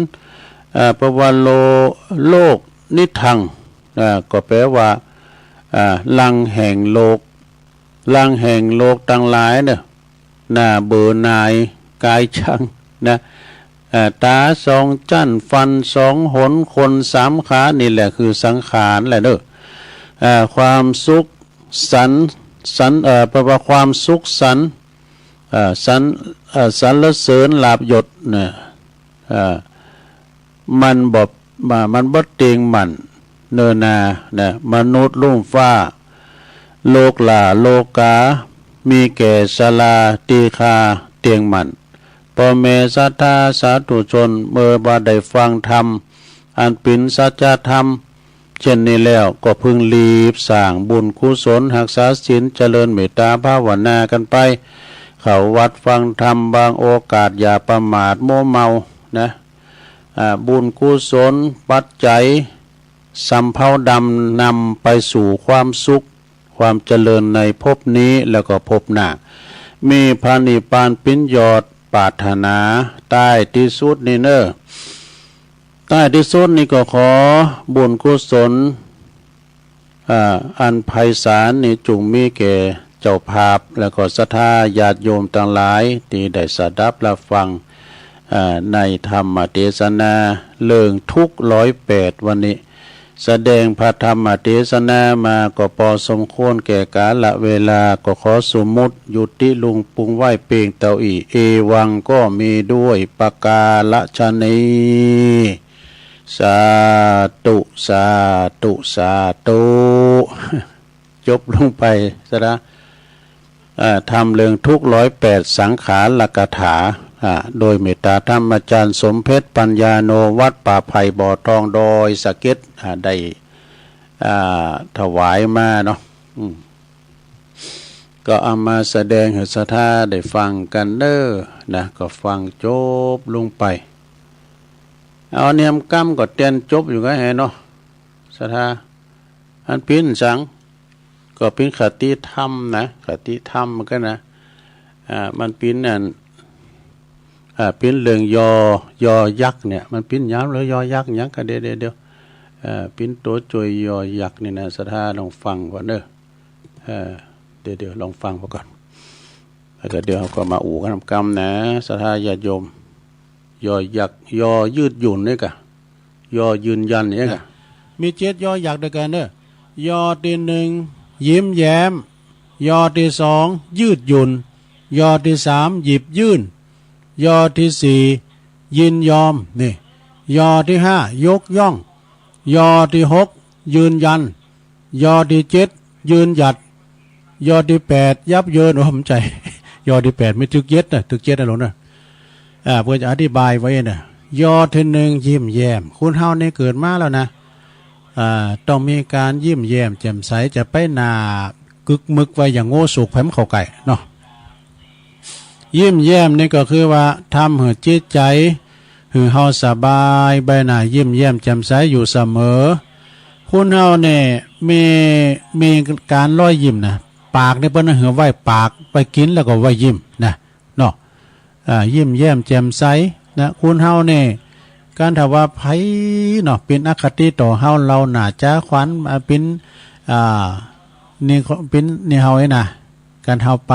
ปวารโลกนิทังก็แปลว่าลังแห่งโลกต่างหลายเนี่ยหน้าเบื่อหน่ายกายชังนะตาสองจั่นฟันสองหนคนสามขานี่แหละคือสังขารแหละเด้อความสุขสันแปลว่าความสุขสันสรรเสริญลาภยศเนี่ยมันบ่เตียงมันเนินนานะมนุษย์ลุ่มฟ้าโลกลาโลกามีแก่ศาลาตีคาเตียงมันพ่อแม่ศรัทธาสาธุชนเมื่อบ่ได้ฟังธรรมอันเป็นสัจธรรมเช่นนี้แล้วก็พึงรีบสร้างบุญกุศลรักษาศีลเจริญเมตตาภาวนากันไปเข้าวัดฟังธรรมบางโอกาสอย่าประมาทมัวเมานะบุญกุศลปัจจัยสำเภาดำนำไปสู่ความสุขความเจริญในภพนี้แล้วก็ภพหน้ามีพระนิพพานเป็นยอดปรารถนาใต้ที่สุดนี่เนอะ ใต้ที่สุดนี่ก็ขอบุญกุศลอันไพศาลนี่จุงมีแก่เจ้าภาพและก็ศรัทธาญาติโยมทั้งหลายที่ได้สดับรับฟังในธรรมเทศนาเรื่องทุก108วันนี้แสดงพระธรรมเทศนามาก็พอสมควรแก่กาลเวลาก็ขอสมมุติยุติลุงปุงไหวเปล่งเต่าอีเอวังก็มีด้วยปกาละชนีสาธุสาธุสาธุจบลงไปซะนะทำเรื่องทุก108สังขารละกถาโดยเมตตาธรรมอาจารย์สมเพชรปัญญาโนวัดป่าไผ่บ่อทองโดยสะเก็ดได้ถวายมาเนาะก็เอามาแสดงให้ศรัทธาได้ฟังกันเด้อนะก็ฟังจบลงไปเอาเนียมกรรมก็เตียนจบอยู่ก็เห็นเนาะศรัทธาอันพินสังก็เป็นคติธรรมนะคติธรรมมันก็นะมันเป็นนั่นเป็นเรื่องยอยักษ์เนี่ยมันเป็นยามหรือยอยักษ์ยังก็เดี๋ยวเป็นตัวจอยยอยักษ์นี่นะศรัทธาลองฟังก่อนเด้อเดี๋ยวลองฟังก่อนแล้วก็เดี๋ยวก็มาอู่กันกรรมนะศรัทธาญาติโยมยอยักษ์ยอยืดหยุ่นนี่กะยอยืนยันนี่กะมี7ยอยักษ์ด้วยกันเด้อยอที่1ยิ้มแย้มยอที่2ยืดหยุ่นยอที่3หยิบยื่นยอที่4ยินยอมนี่ยอที่5ยกย่องยอที่6ยืนยันยอที่7ยืนหยัดยอที่8ยับเยินผมใจยอที่8ไม่ตึกเย็ดนะตึกเย็ดนะหลวงนะเพื่อจะอธิบายไว้นะยอที่1ยิ้มแย้มคุณเฮาในเกิดมาแล้วนะต้องมีการยิ้มแย้มแจ่มใสจะไปหน้ากึกมึกไว้อย่างโง่สุกแผ่มเข้าไก่เนาะยิ้มแย้มนี่ก็คือว่าทำให้จิตใจให้เฮาสบายใบหน้ายิ้มแย้มแจ่มใสอยู่เสมอคุณเฮาเนี่ยมีการร้อยยิ้มนะปากเนี่ยเปิ้นหือไว้ปากไปกินแล้วก็ไว้ยิ้มนะเนาะยิ้มแย้มแจ่มใสนะคุณเฮาเนี่ยการถ้าว่าไผเนาะเป็นอคติต่อเฮาเราหน้าจ้าขวัญเป็นนี่เป็นนี่เฮาไอ้นะการเฮาไป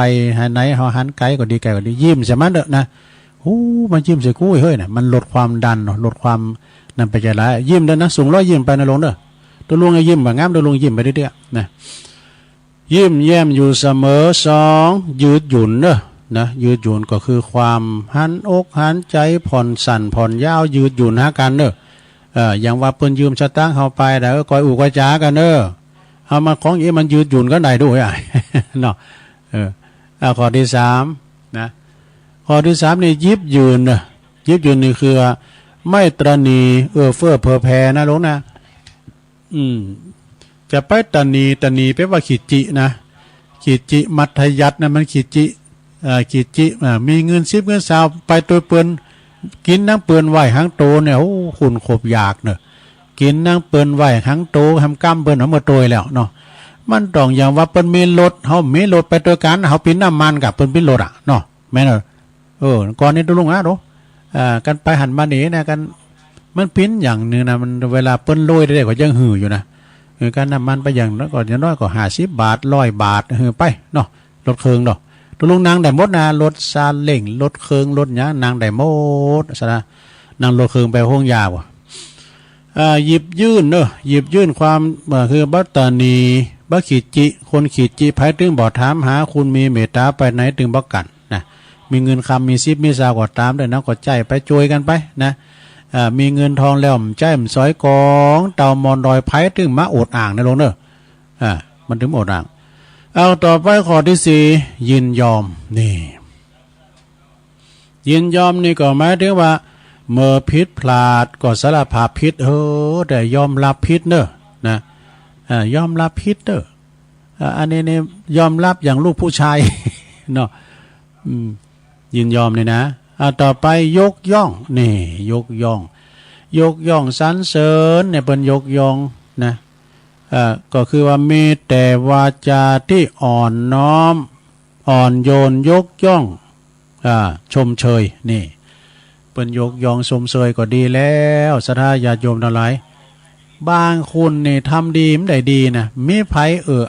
ไหนเฮาหันไกลก็ดีไกลก็ดียิ้มใช่มั้ยเด้อนะมันยิ้มใส่กูเฮ้ยน่ะมันลดความดันเนาะลดความนั่นไปใจร้ายยิ้มเด้อนะสูง100ยิ้มไปนะลงเด้อตัวลุงยิ้มบ่งามตัวลุงยิ้มไปเรื่อยๆนะยิ้มแย้มอยู่เสมอ2ยืดหยุ่นเด้อนะยืดหยุ่นก็คือความหันอกหันใจผ่อนสั่นผ่อนยาวยืดหยุ่นหากันเด้ออย่างว่าเปิ้นยืมสตางค์เฮาไปแล้วก็ก้อยอู่ก้อยจ๋ากันเด้อเอามาของอีมันยืดหยุ่นก็ได้ด้วยเนาะข้อที่3นะข้อที่3นี่ยิบยืนนะยิบยืนนี่คือไม่ตระหนี่เฟ้อเพ้อแผ่นะลูกนะจะไปตระหนี่แปลว่าขีดจินะขีดจิมัธยัสถ์นะมันขีดจิมีเงิน10เงิน20ไปตัวเปิ้นกินนั่งเปิ้นไหวหังโตเนี่ยคุณขบอยากเนอะกินนั่งเปิ้นไหวหังโตทำกำเปิ้นเอามาโตยแล้วเนาะมันต้องอย่างว่าเปิ้นมีรถเฮามีรถไปตัวกันเฮาปิ้นน้ำมันกับเปิ้นปิ้นรถอ่ะเนาะแม่นก่อนนี้ตุลุงเนาะกันไปหันมานี่นะกันมันปิ้นอย่างนึงนะมันเวลาเปิ้นโรยได้ก็ยังหืออยู่นะการน้ำมันไปอย่างน้อยก็อย่างน้อยก็50 บาท100 บาทไปเนาะรถเครื่องเนาะตุลุงนางได้หมดนะรถซาเล้งรถเครื่องรถหยังนางได้หมดซะนะนางรถเครื่องไปห้องยาวหยิบยื่นเนอะหยิบยื่นความคือบัตตานีบัขีดจิคนขีดจิไผถึงบ่ถามหาคุณมีเมตตาไปไหนถึงบ่กันนะมีเงินคำมี10มี20ก็ตามด้วยนะก็ใจไปช่วยกันไปนะมีเงินทองแล้วใจมันซอยกองเต่ามอนดอยไผถึงมาอดอ่างในลงเนอะมันถึงอดอ่างเอาต่อไปข้อที่4ยินยอมนี่ยินยอมนี่ก็หมายถึงว่าเมื่อผิดพลาดก็สารภาพผิดแต่ยอมรับผิดเนอะนะยอมรับผิดเนอะอันนี้เนี่ยยอมรับอย่างลูกผู้ชายเนาะยินยอมนี่นะต่อไปยกย่องนี่ยกย่องสรรเสริญเนี่ยเป็นยกย่องนะก็คือว่ามีแต่วาจาที่อ่อนน้อมอ่อนโยนยกย่องชมเชยนี่ เป็นยกยองชมเชยก็ดีแล้วศรัทธาญาติโยมทั้งหลายบางคนนี่ทำดีไม่ได้ดีนะมีไผ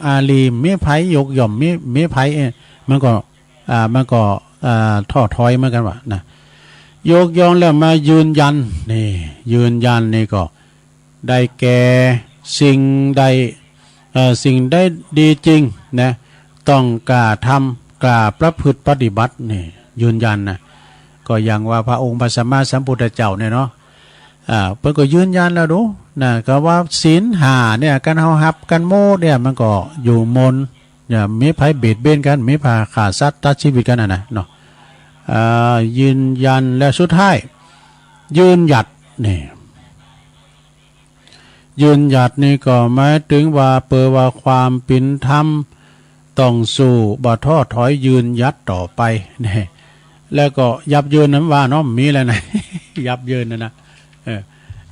อาลีมีไผยกย่อมมีไผมันก็ท้อถอยเหมือนกันว่ะนะยกย่องแล้วมายืนยันนี่ยืนยันนี่ก็ได้แก่สิ่งใดได้ดีจริงนะต้องกล้าทำกล้าประพฤติปฏิบัตินี่ยืนยันนะก็อย่างว่าพระองค์พระสัมมาสัมพุทธเจ้าเนี่ยเนาะเพิ่นก็ยืนยันแล้วดูนะก็ว่าศีล5เนี่ยการเฮาฮับกันโมเนี่ยมันก็อยู่มนอย่ามีไผเบียดเบียนกันมีไผฆ่าสัตว์ตัดชีวิตกันนะเนาะยืนยันและสุดท้ายยืนหยัดนี่ยืนหยัดนี่ก็หมายถึงว่าเปิดว่าความเป็นธรรมต้องสู้บ่ท้อถอยยืนหยัดต่อไปนี่แล้วก็ยับเยินนั้นว่าเนาะมีอะไรนะ ยับเยินนะ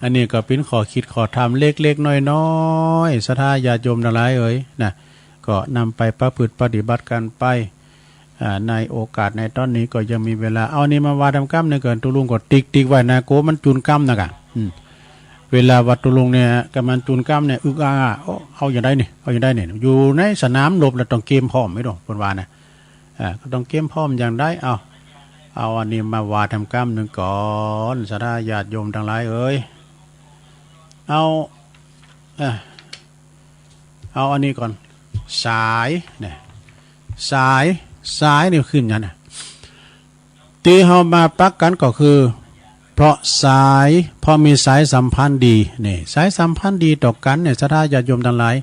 อันนี้ก็เป็นขอคิดขอทำเล็กๆน้อยๆศรัทธาญาติโยมทั้งหลายเอ๋ยนะก็นำไปประพฤติปฏิบัติกันไปในโอกาสในตอนนี้ก็ยังมีเวลาเอานี่มาว่าทำกรรมในเกินตุลุงก็ติ๊กไว้นะโกมันจุนกรรมนะกะเวลาวัดตุลุงเนี่ยกำมันจุนกรรมเนี่ยอึกอ่ะเอาอย่างไรนี่เอาอย่างไรเนี่ยอยู่ในสนามรบแล้วต้องเกมพร้อมไม่ต้องคนว่านะก็ต้องเกมพร้อมอย่างไรเอาอันนี้มาว่าทำกรรมหนึ่งก่อนศรัทธาญาติโยมทั้งหลายเอ๋ยเอาอันนี้ก่อนสายเนี่ยสายนี่ขึ้นอย่างนะตีเฮามาปักกันก็คือเพราะพอมีสายสัมพันธ์ดีนี่สายสัมพันธ์ดีต่อกันเนี่ยศรัทธาญาติโยมทั้งหลาย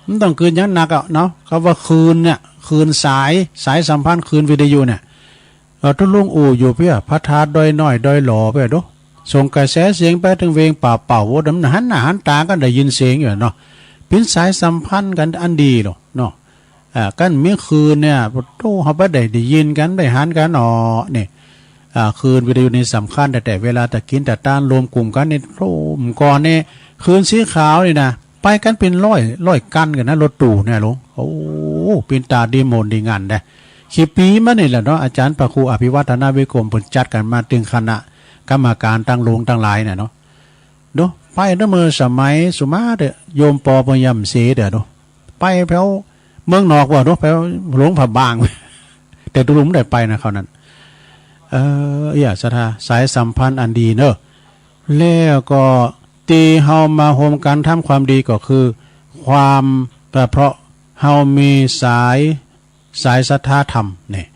มันต้องคืนอย่างหนักเนาะเขาว่าคืนเนี่ยคืนสายสัมพันธ์คืนวิทยุเนี่ยทุลุงอยู่เพื่อพัฒนาดอยน้อยดอยหล่อเพื่อดูส่งกระแสเสียงไปถึงเวงป่าเป่าโวดำหันตากันได้ยินเสียงอยู่เนาะเป็นสายสัมพันธ์กันอันดีเนาะกันเมื่อคืนเนี่ยโตเขาไปได้ยินกันได้หันกันเนี่ยคืนวิดีโอนี้สำคัญแต่เวลาแต่กินแต่ต้านรวมกลุ่มกันเนี่ยโตก่อนเนี่ยคืนสีขาวนี่นะไปกันเป็นร้อยกันกันนะรถตู้เนี่ยลุงโอ้เป็นตาดีโมนดีงานได้ขีปีมาเนี่ยแหละเนาะอาจารย์พระครูอภิวัฒนาวิกรมผลจัดกันมาตึงคณะกรรมการตั้งลงตั้งหลายเนี่ยเนาะดูไปเมื่อสมัยสุมาเด้อโยมปอพยมเสเด้อดูไปแถวเมืองนอกว่าดูไปหลวงผาบางแต่ตุลุมได้ไปนะเขานั้นศรัทธาสายสัมพันธ์อันดีเนอะแล้วก็ตีเฮามาโฮมกันทำความดีก็คือความเพราะเฮามีสายศรัทธาธรรมเนี่ย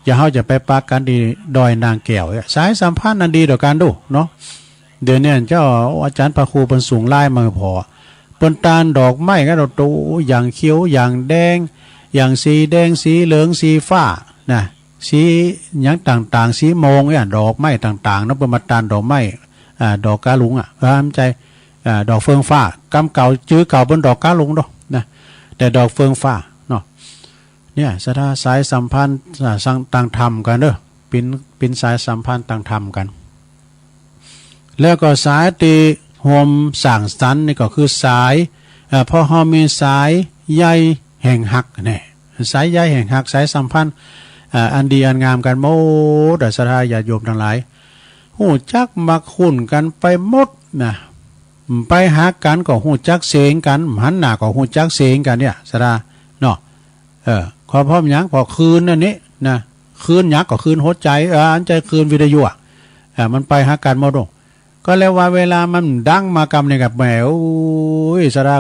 อย่าเฮาจะไปปากกันดีดอยนางแก้วสายสัมพันธ์อันดีต่อกันดูเนาะเดี๋ยวนี้เจ้าอาจารย์พระครูเป็นสูงไล่มาพอปนตาลดอกไม้ก็เราตูอย่างเขียวอย่างแดงอย่างสีแดงสีเหลืองสีฟ้านะสีอย่างต่างๆสีโมงเนี่ยดอกไม้ต่างๆนับเป็นมาตาลดอกไม้ดอกกาลุงความใจดอกเฟืองฟ้ากำเก่าจื้อเก่าบนดอกกาลุงดอกนะแต่ดอกเฟืองฟ้าเนาะเนี่ยศรัทธาสายสัมพันธ์ต่างธรรมกันเด้อเป็นสายสัมพันธ์ต่างธรรมกันแล้วก็สายตีโฮมสั่งสันนี่ก็คือสายพอเฮามีสายใยแห่งหักเนี่ยสายใยแห่งหักสายสัมพันธ์อันดีอันงามกันหมดศรัทธาญาติโยมทั้งหลายหูจักมาคุ้นกันไปหมดนะไปหากันก็หูจักเสียงกันหันหน้าก็หูจักเสียงกันเนี่ยศรัทธาเนาะขอพร้อมยังพอคืนนั่นนี้นะคืนยักก็คืนหัวใจอันใจคืนวิทยุมันไปหากันหมดก็แล้วว่าเวลามันดังมากำเนี่ยกับแหมโอ้ยสะดา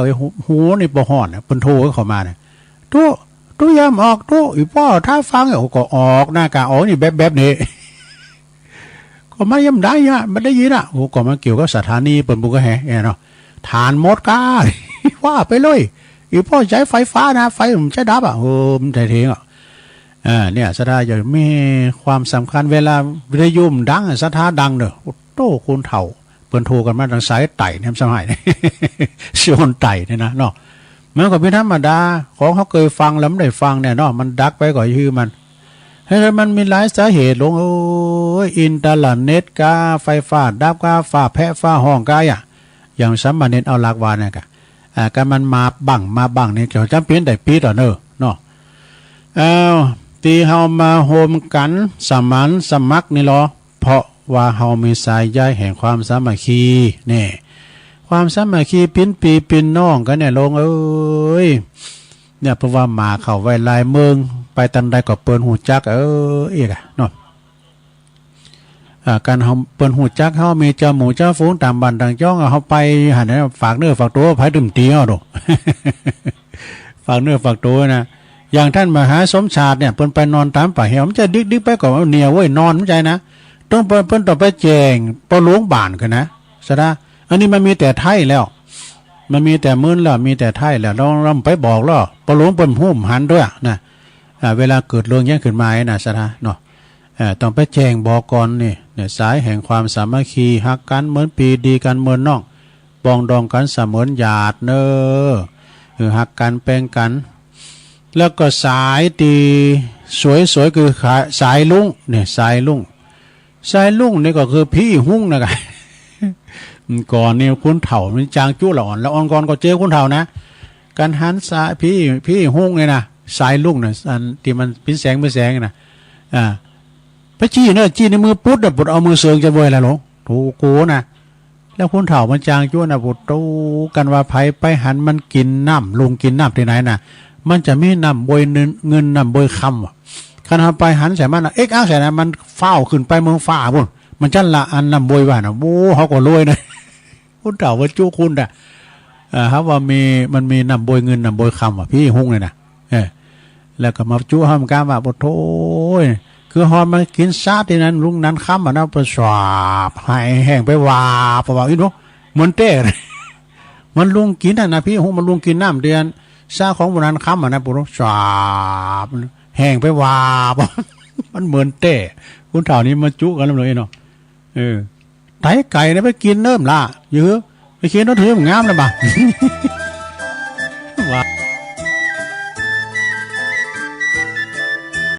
หูนี่ปะห่อนเปิ้นโทรเข้ามาเนี่ยตู้ยามออกตู้อีพ่อถ้าฟังก็ออกหน้ากาออกนี่แบบนี้ก็ไม่ย่ำได้ยะมันได้ยินโอ้ก็มันเกี่ยวกับสถานีเปิ้นบุกแห่เนาะฐานหมดกาว่าไปเลยอีพ่อใช้ไฟฟ้านะไฟมันใช้ดับมันได้เทงเนี่ยสถาจะมีความสำคัญเวลาวิทยุดังสถาดังเด้อโต้คนเถ่าเปิ้นโทรกันมาทางสายไต่เนี่ยสมัยนี่ชวนไต่เนี่ยนะเนาะมันก็เป็นธรรมดาของเขาเคยฟังแล้วไม่ได้ฟังเนี่ยเนาะมันดักไปก่อนคือมันมีหลายสาเหตุลงโอ้ยอินเทอร์เน็ตกาไฟฟ้าดับกาฟ้าแพะฟ้าห้องกาอย่างสัมมาเน็ตเอาหลักวาเนี่ยกะการมันมาบังเนี่ยเขาจำเป็นได้ปีต่อเนาะตีเฮามาโฮมกันสมานสมัครนี่หรอเพราะ ว่าเฮามีสายใยแห่งความสามัคคีนี่ความสามัคคีปิ้นปีปิ้นน้องกันเนี่ยลงเอ้ยเนี่ยเพราะว่าหมาเข้าไว้ลายเมืองไปตันใดก็เปิ้นหูจักอีกเนาะการเฮาเปิ้นหูจักเฮามีเจ้าหมูเจ้าฝูงตามบ้านต่างจ้องเฮาไปหั่นฝากเนื้อฝากตัวไผดื่มเตียวดอก ฝากเนื้อฝากตัวนะอย่างท่านมหาสมชาติเนี่ยเปิ้นไปนอนตามป่าเหี่ยวมันจะดึกๆไปก่อนเหนียวเว้ยนอนมันใจนะต้องเปิ้นต้องไปแจงปอหลวงบ้านกันนะซะนะอันนี้มันมีแต่ไทยแล้วมันมีแต่มื้นแล้วมีแต่ไทยแล้วเราไปบอกแล้วปอหลวงเปิ้นหุ้มหันด้วยนะเวลาเกิดเรื่องแย่งขึ้นมาน่ะซะนะเนาะต้องไปแจงบอกก่อนนี่เนี่ยสายแห่งความสามัคคีฮักกันเหมือนปีดีกันเหมือนน้องปองดองกันเสมือนหยาดเน้อฮักกันแปลงกันแล้วก็สายตีสวยๆคือสายลุงเนี่ยสายลุงนี่ก็คือพี่หุ้งนะครับก่อนนี่คุณเถ่ามันจางจุ้ละอ่อนแล้วอ่อนก่อนก็เจอคุณเถ่านะการหันสายพี่หุ้งเนี่ยนะสายลุงเนี่ยอันที่มันเป็นแสงนะไปจี้เนี่ยจี้ในมือปุ๊ดนะปุ๊ดเอามือเสืองจะบ่อยละหรอถูกโกนะแล้วคุณเถ่ามันจางจุ้นะปุ๊ดตู้กันว่าไผไปหันมันกินน้ำลุงกินน้ำที่ไหนนะมันจะมีน้ำบวยเงินน้ำบวยคำคันทำไปหันใส่มันเอ็กซ์ใส่นะมันเฝ้าขึ้นไปเมืองฟ้าบุญมันจันละอันน้ำบวยว่านะโอ้เขาก็รวยนะคุณเต่าว่าจู้คุณอ่ะครับว่ามันมีน้ำบวยเงินน้ำบวยคำพี่หุ้งเลยนะแล้วก็มาจู้ห้ามการว่าโอ้โถคือฮอนมันกินซาที่นั้นลุงนั้นคำมันเอาไปสวาบหายแห้งไปวาเพราะว่าอีโนเหมือนเต้มันลุงกินนะพี่หุ้งมันลุงกินน้ำเดือนซาของโบราณคำนะปุโรสาบแห้งไปวาบมันเหมือนเต้คุณเถ่านี้มาจุกันเลยเนาะไก่ไก่เนี่ยไปกินเนิ่มละเยอะไปกินน้ำถือมันงามเลยบ่ะ